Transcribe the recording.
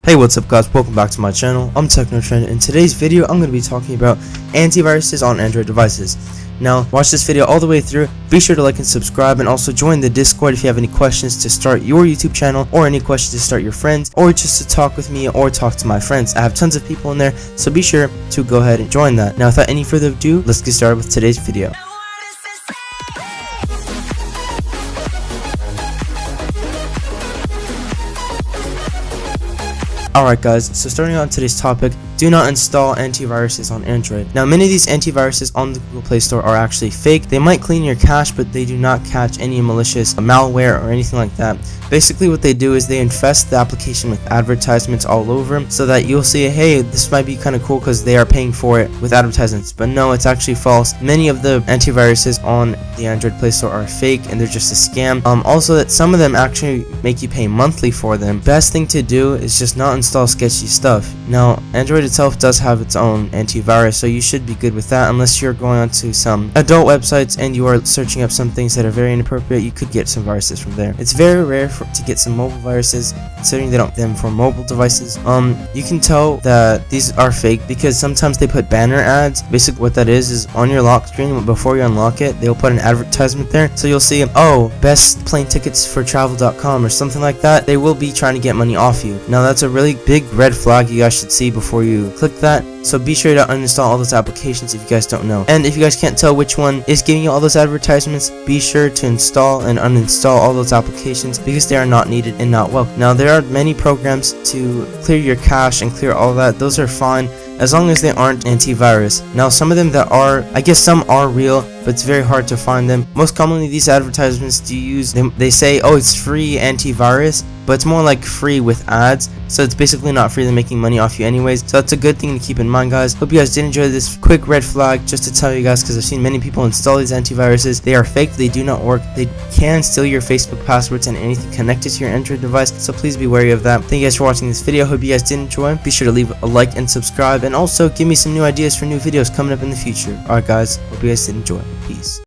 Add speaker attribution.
Speaker 1: Hey, what's up guys, welcome back to my channel. I'm TechnoTrend. In today's video I'm going to be talking about antiviruses on Android devices. Now watch this video all the way through, be sure to like and subscribe, and also join the Discord if you have any questions to start your YouTube channel, or any questions to start your friends, or just to talk with me or talk to my friends. I have tons of people in there, so be sure to go ahead and join that. Now without any further ado, let's get started with today's video. Alright guys, so starting on today's topic, do not install antiviruses on Android. Now many of these antiviruses on the Google Play Store are actually fake. They might clean your cache, but they do not catch any malicious malware or anything like that. Basically what they do is they infest the application with advertisements all over, so that you'll see, hey, this might be kind of cool because they are paying for it with advertisements, but no, it's actually false. Many of the antiviruses on the Android Play Store are fake and they're just a scam. Also that some of them actually make you pay monthly for them. Best thing to do is just not install sketchy stuff. Now Android itself does have its own antivirus, so you should be good with that, unless you're going onto some adult websites and you are searching up some things that are very inappropriate. You could get some viruses from there. It's very rare to get some mobile viruses, considering they don't get them for mobile devices. You can tell that these are fake because sometimes they put banner ads. Basically what that is on your lock screen, before you unlock it, they'll put an advertisement there, so you'll see, oh, best plane tickets for travel.com or something like that. They will be trying to get money off you. Now that's a really big red flag you guys should see before you click that, so be sure to uninstall all those applications if you guys don't know. And if you guys can't tell which one is giving you all those advertisements, be sure to install and uninstall all those applications because they are not needed and not welcome. Now there are many programs to clear your cache and clear all that. Those are fine as long as they aren't antivirus. Now some of them that are, I guess some are real, but it's very hard to find them. Most commonly these advertisements they say, oh, it's free antivirus, but it's more like free with ads, so it's basically not free. They're making money off you anyways, so that's a good thing to keep in mind, guys. Hope you guys did enjoy this quick red flag just to tell you guys, because I've seen many people install these antiviruses. They are fake, they do not work, they can steal your Facebook passwords and anything connected to your Android device, so please be wary of that. Thank you guys for watching this video. Hope you guys did enjoy. Be sure to leave a like and subscribe, and also give me some new ideas for new videos coming up in the future. Alright guys, hope you guys did enjoy. Peace.